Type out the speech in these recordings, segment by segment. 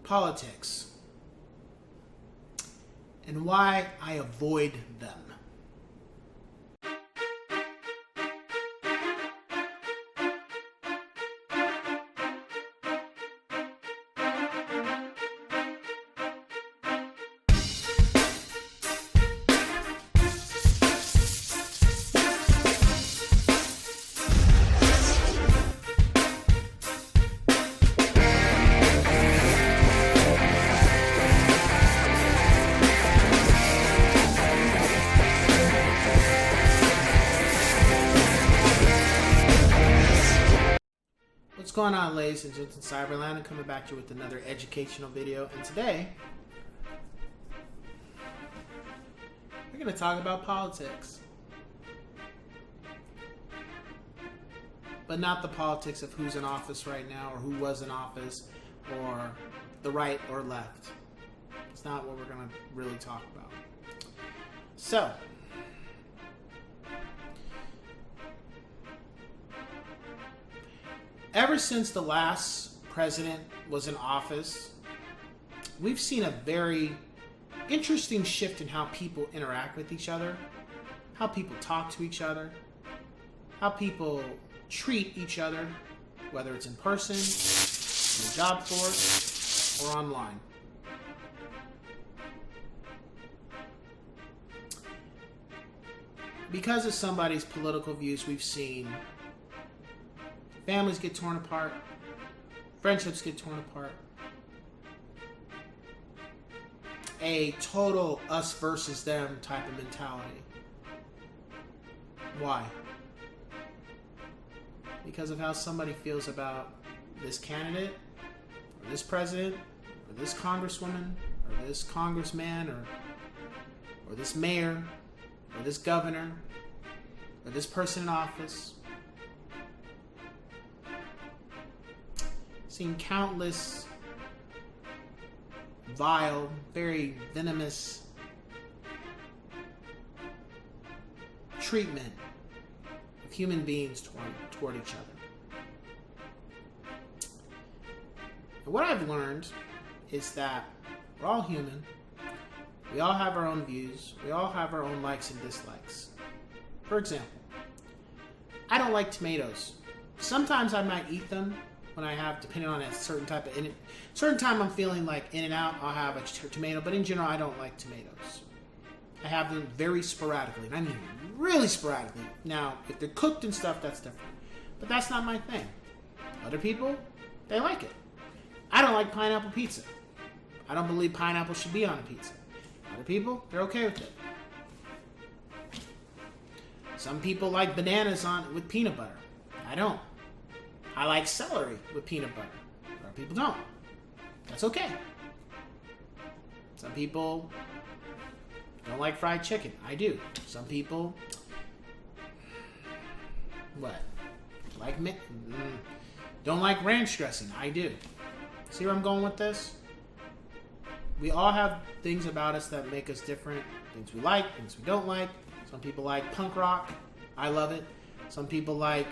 politics and why I avoid them. What's going on, ladies and gents in Cyberland? I'm coming back to you with another educational video, and today we're going to talk about politics. But not the politics of who's in office right now or who was in office or the right or left. It's not what we're going to really talk about. So, ever since the last president was in office, we've seen a very interesting shift in how people interact with each other, how people talk to each other, how people treat each other, whether it's in person, in the job force, or online. Because of somebody's political views, we've seen families get torn apart, friendships get torn apart, a total us versus them type of mentality. Why? Because of how somebody feels about this candidate, or this president, or this congresswoman, or this congressman, or this mayor, or this governor, or this person in office. Seen countless vile, very venomous treatment of human beings toward each other. And what I've learned is that we're all human. We all have our own views. We all have our own likes and dislikes. For example, I don't like tomatoes. Sometimes I might eat them when I have, depending on a certain type of, certain time I'm feeling like In-N-Out, I'll have a tomato, but in general, I don't like tomatoes. I have them very sporadically, and I mean really sporadically. Now, if they're cooked and stuff, that's different. But that's not my thing. Other people, they like it. I don't like pineapple pizza. I don't believe pineapple should be on a pizza. Other people, they're okay with it. Some people like bananas with peanut butter. I don't. I like celery with peanut butter. Other people don't. That's okay. Some people don't like fried chicken. I do. Some people, don't like ranch dressing. I do. See where I'm going with this? We all have things about us that make us different. Things we like, things we don't like. Some people like punk rock. I love it. Some people like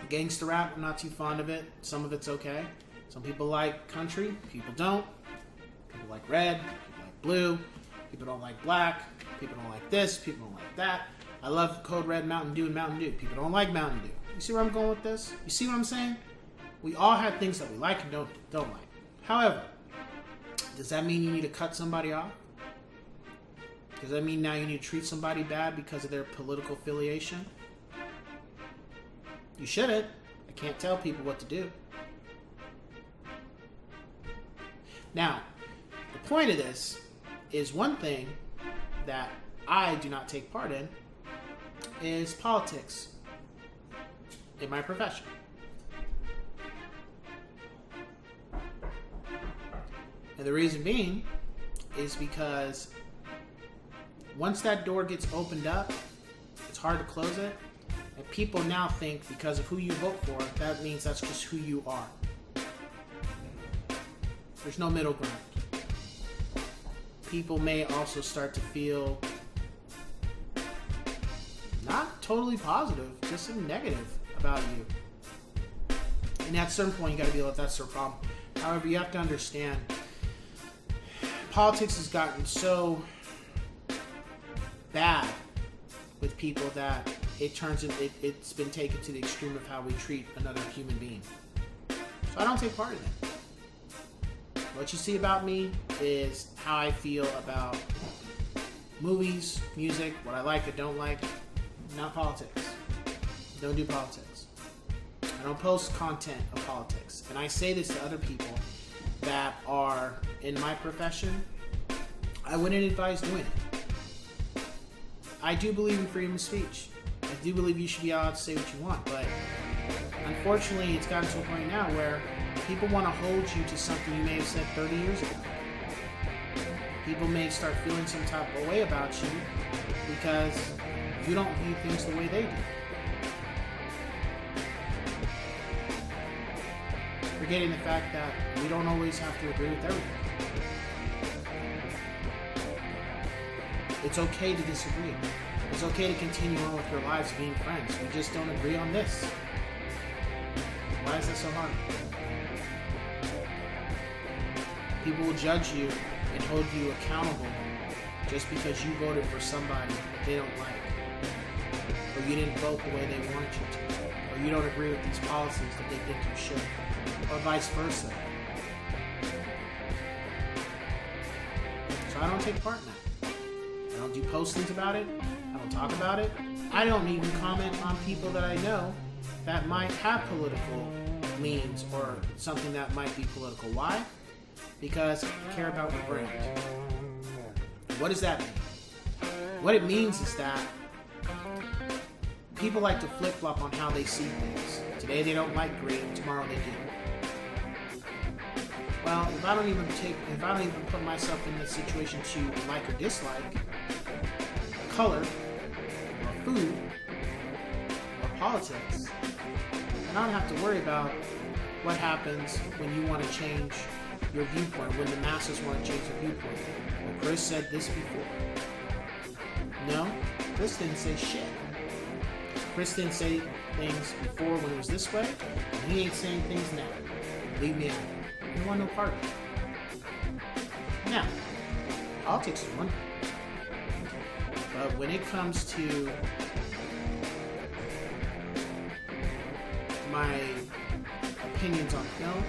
gangster rap. I'm not too fond of it. Some of it's okay. Some people like country. People don't. People like red. People like blue. People don't like black. People don't like this. People don't like that. I love Code Red, Mountain Dew, and Mountain Dew. People don't like Mountain Dew. You see where I'm going with this? You see what I'm saying? We all have things that we like and don't like. However, does that mean you need to cut somebody off? Does that mean now you need to treat somebody bad because of their political affiliation? You shouldn't. I can't tell people what to do. Now, the point of this is one thing that I do not take part in is politics in my profession. And the reason being is because once that door gets opened up, it's hard to close it. And people now think because of who you vote for, that means that's just who you are. There's no middle ground. People may also start to feel not totally positive, just negative about you. And at a certain point, you got to be like, that's their problem. However, you have to understand, politics has gotten so bad with people that it's been taken to the extreme of how we treat another human being. So I don't take part in it. What you see about me is how I feel about movies, music, what I like or don't like, not politics. Don't do politics. I don't post content of politics. And I say this to other people that are in my profession. I wouldn't advise doing it. I do believe in freedom of speech. I do believe you should be allowed to say what you want, but unfortunately it's gotten to a point now where people want to hold you to something you may have said 30 years ago. People may start feeling some type of way about you because you don't view things the way they do. Forgetting the fact that we don't always have to agree with everything. It's okay to disagree. It's okay to continue on with your lives being friends. We just don't agree on this. Why is that so hard? People will judge you and hold you accountable just because you voted for somebody that they don't like. Or you didn't vote the way they wanted you to. Or you don't agree with these policies that they think you should. Or vice versa. So I don't take part in that. I don't do postings about it. I don't talk about it. I don't even comment on people that I know that might have political leanings or something that might be political. Why? Because I care about the brand. What does that mean? What it means is that people like to flip-flop on how they see things. Today they don't like green, tomorrow they do. Well, if I don't even put myself in the situation to like or dislike color, or food, or politics, then I don't have to worry about what happens when you want to change your viewpoint, when the masses want to change their viewpoint. Well, Chris said this before. No, Chris didn't say shit. Chris didn't say things before when it was this way, and he ain't saying things now. Leave me out. I don't want no part of it. Now, politics is one thing. But when it comes to my opinions on film,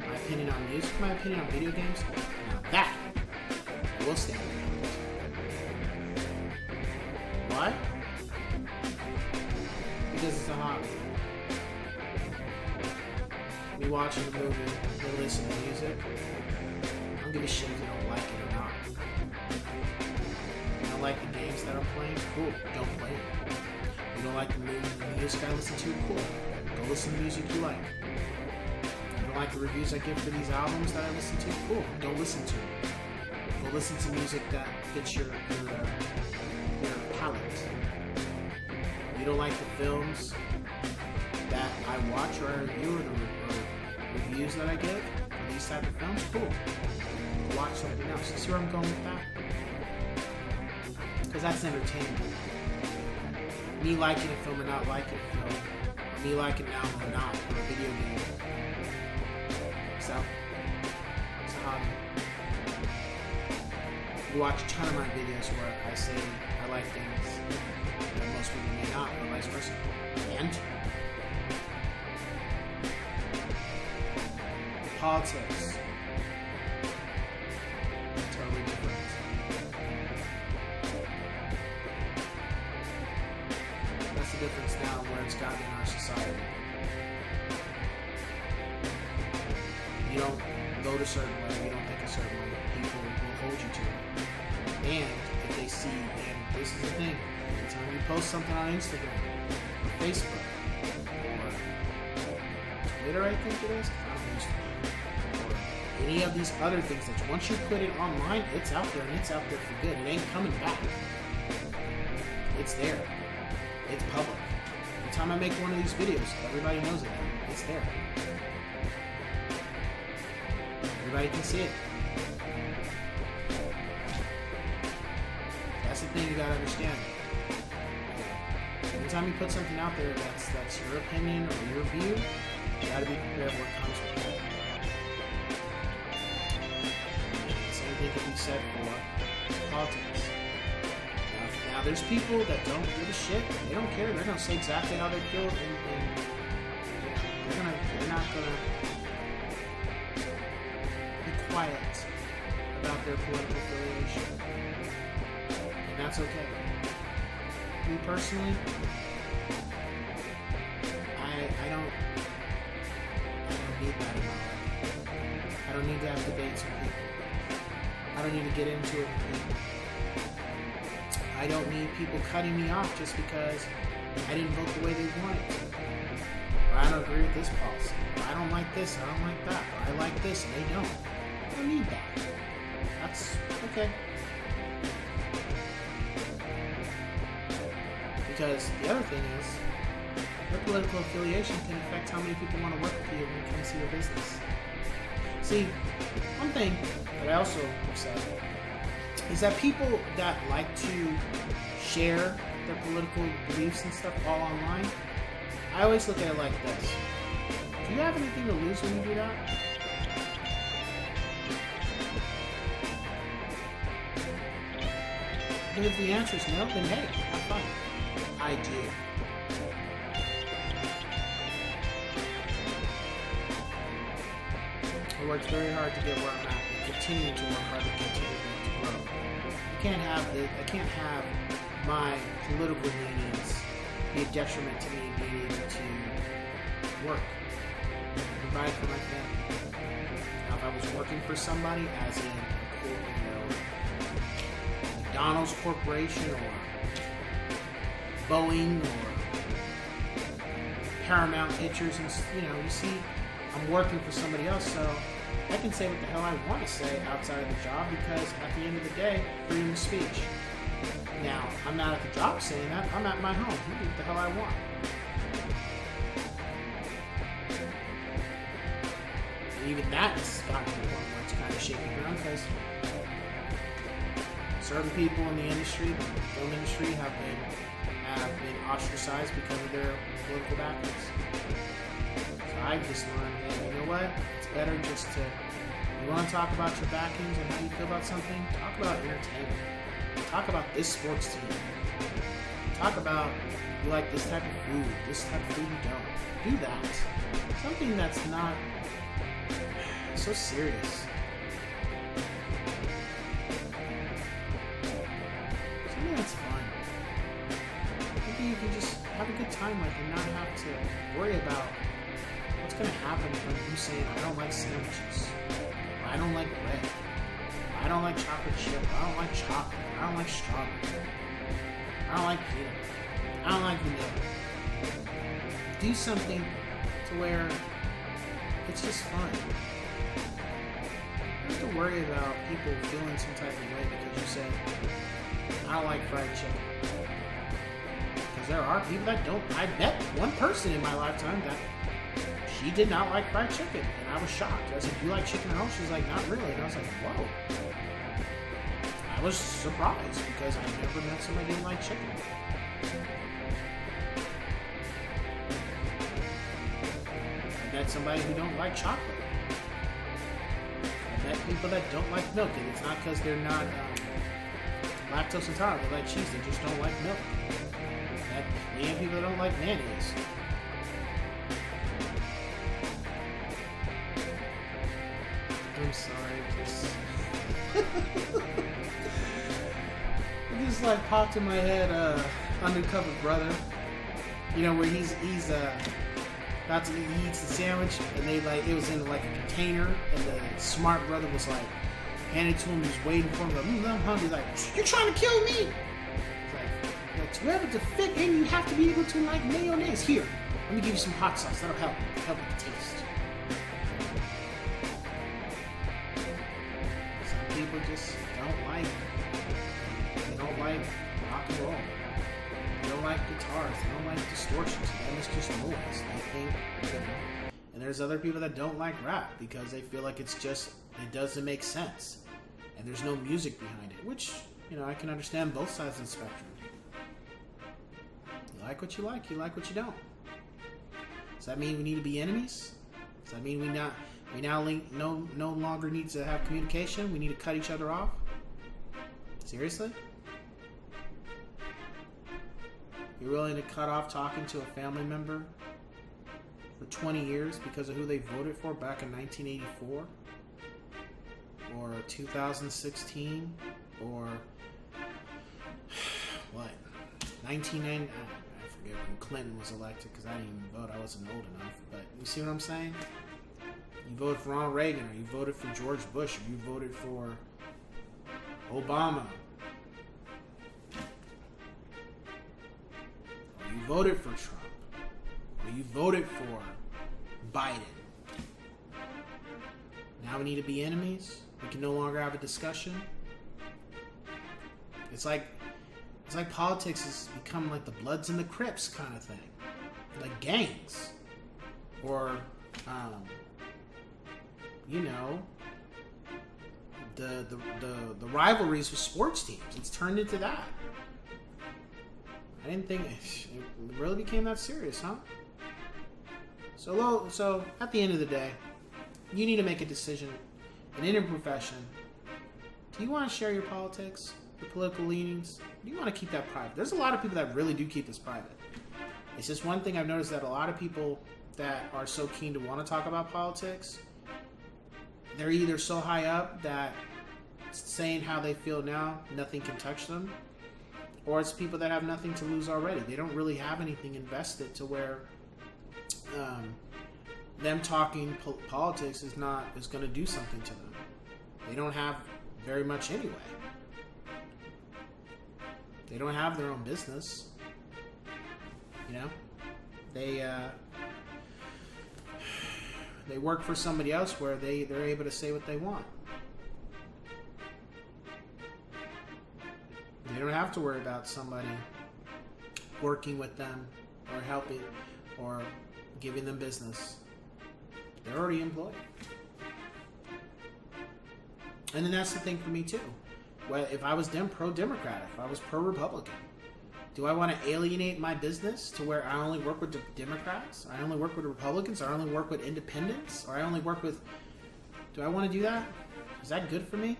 my opinion on music, my opinion on video games, now that I will stand behind. Why? Because it's a hobby. We watching a movie, we listen to music. I don't give a shit if you don't like it or not. You don't like the games that I'm playing? Cool, don't play it. You don't like the music I listen to? Cool, go listen to music you like. You don't like the reviews I give for these albums that I listen to? Cool, don't listen to it. Go listen to music that fits your palate. You don't like the films that I watch or I review or the reviews that I give for these type of films? Cool. Watch something else. See where I'm going with that? Because that's entertainment. Me liking a film or not liking a film. Or me liking an album or not, or a video game. So, it's a hobby. You watch a ton of my videos where I say I like things that most people may not, or vice versa. And politics. Totally different. That's the difference now where it's gotten in our society. You don't vote a certain way, you don't think a certain way, people will hold you to it. And if they see, and this is the thing, every time you post something on Instagram, or Facebook, or Twitter, I think it is, I don't use Twitter, or any of these other things that once you put it online, it's out there, and it's out there for good. It ain't coming back. It's there. It's public. Every time I make one of these videos, everybody knows it. It's there. Everybody can see it. That's the thing you gotta understand. Every time you put something out there that's your opinion or your view, you gotta be prepared for what comes with it. said for politics. Now there's people that don't give a shit. They don't care. They're gonna say exactly how they feel, and they're not gonna be quiet about their political affiliation, and that's okay. Me personally, I don't need that in my life. I don't need to have debates with people. I don't need to get into it with people. I don't need people cutting me off just because I didn't vote the way they wanted to. Or I don't agree with this policy. Or I don't like this, I don't like that. Or I like this and they don't. I don't need that. That's okay. Because the other thing is, your political affiliation can affect how many people want to work with you when it comes to your business. See, one thing that I also have said is that people that like to share their political beliefs and stuff all online, I always look at it like this. Do you have anything to lose when you do that? And if the answer is no, then hey, have fun. I do. I worked very hard to get where I'm at and continue to work hard to continue to grow. I can't have my political leanings be a detriment to me being able to work and provide for my family. Now, if I was working for somebody, as in McDonald's Corporation or Boeing or Paramount Pictures, and you see, I'm working for somebody else, so I can say what the hell I want to say outside of the job, because at the end of the day, freedom of speech. Now, I'm not at the job saying that. I'm at my home. I do what the hell I want. And even that has gotten to the point where it's kind of shaky ground, because certain people in the industry, the film industry, have been ostracized because of their political backgrounds. So I've just learned, hey, you know what? It's better just to, you want to talk about your backings and how you feel about something? Talk about entertainment. Talk about this sports team. Talk about you like this type of food, this type of food you don't. Do that. Something that's not so serious. Something that's fun. Maybe you can just have a good time with it and not have to worry about what's going to happen from you saying, I don't like sandwiches. Or I don't like bread. I don't like chocolate chip. I don't like chocolate. I don't like strawberry. I don't like peanut butter. I don't like vanilla. Do something to where it's just fun. You don't have to worry about people feeling some type of way because you said, I don't like fried chicken. Because there are people that don't. I met one person in my lifetime that she did not like fried chicken. And I was shocked. I said, do you like chicken at home? She's like, not really. And I was like, whoa. I was surprised because I never met somebody who didn't like chicken. I met somebody who don't like chocolate. I met people that don't like milk, and it's not because they're not lactose intolerant. They like cheese, they just don't like milk. I met plenty of people that don't like mayonnaise. I'm sorry, it just like popped in my head, Undercover Brother. You know, where he's about to eat, he eats the sandwich, and it was in like a container, and the smart brother was like, handed to him, he's waiting for him, like, I'm hungry, he's like, you're trying to kill me! He's like, to be able to fit in, you have to be able to like mayonnaise. Here, let me give you some hot sauce, that'll help with the taste. Some people just don't like rock and roll. They don't like guitars. They don't like distortions. And it's just noise. They think, And there's other people that don't like rap because they feel like it doesn't make sense. And there's no music behind it, which, I can understand both sides of the spectrum. You like what you like what you don't. Does that mean we need to be enemies? Does that mean we now no longer need to have communication? We need to cut each other off? Seriously? You're willing to cut off talking to a family member for 20 years because of who they voted for back in 1984? Or 2016? Or what? 1990? I forget when Clinton was elected because I didn't even vote. I wasn't old enough. But you see what I'm saying? You voted for Ronald Reagan, or you voted for George Bush, or you voted for Obama. Or you voted for Trump. Or you voted for Biden. Now we need to be enemies? We can no longer have a discussion? It's like politics has become like the Bloods and the Crips kind of thing. Like gangs. Or, you know, the rivalries with sports teams. It's turned into that. I didn't think it really became that serious, huh? So at the end of the day, you need to make a decision in any profession. Do you want to share your politics, your political leanings? Or do you want to keep that private? There's a lot of people that really do keep this private. It's just one thing I've noticed, that a lot of people that are so keen to want to talk about politics, they're either so high up that saying how they feel now, nothing can touch them, or it's people that have nothing to lose already. They don't really have anything invested to where them talking politics is going to do something to them. They don't have very much anyway. They don't have their own business. You know, they work for somebody else where they're able to say what they want. They don't have to worry about somebody working with them or helping or giving them business. They're already employed. And then that's the thing for me too. Well, if I was pro-Democrat, if I was pro-Republican, do I want to alienate my business to where I only work with Democrats? I only work with Republicans? I only work with independents? Or I only work with... Do I want to do that? Is that good for me?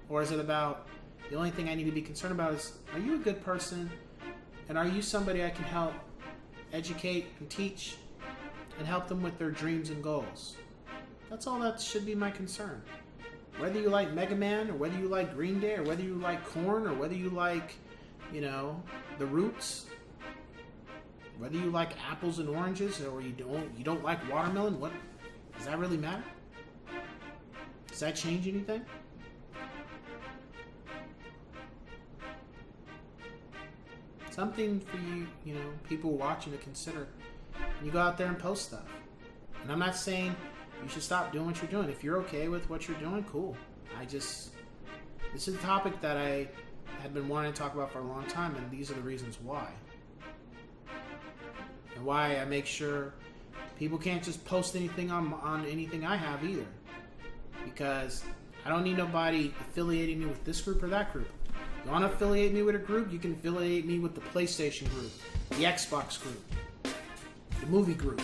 Or is it about... The only thing I need to be concerned about is, are you a good person? And are you somebody I can help educate and teach and help them with their dreams and goals? That's all that should be my concern. Whether you like Mega Man, or whether you like Green Day, or whether you like Korn, or whether you like, you know, The Roots, whether you like apples and oranges, or you don't like watermelon, what does that really matter? Does that change anything? Something for you, you know, people watching to consider. You go out there and post stuff. And I'm not saying you should stop doing what you're doing. If you're okay with what you're doing, cool. This is a topic that I had been wanting to talk about for a long time, and these are the reasons why. And why I make sure people can't just post anything on anything I have either. Because I don't need nobody affiliating me with this group or that group. You want to affiliate me with a group, you can affiliate me with the PlayStation group, the Xbox group, the movie group,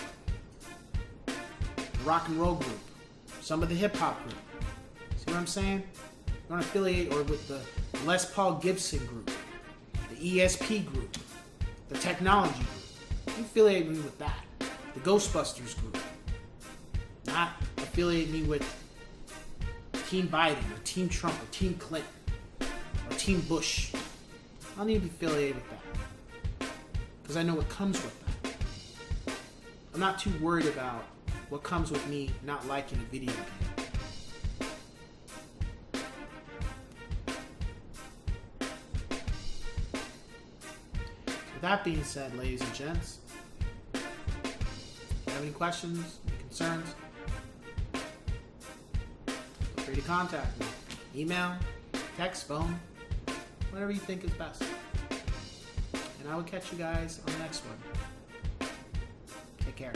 the rock and roll group, some of the hip hop group. See what I'm saying? You want to affiliate or with the Les Paul Gibson group, the ESP group, the technology group. You affiliate me with that. The Ghostbusters group. Not affiliate me with Team Biden or Team Trump or Team Clinton. Team Bush. I don't need to be affiliated with that. Because I know what comes with that. I'm not too worried about what comes with me not liking a video game. With that being said, ladies and gents, if you have any questions, any concerns, feel free to contact me. Email, text, phone, whatever you think is best. And I will catch you guys on the next one. Take care.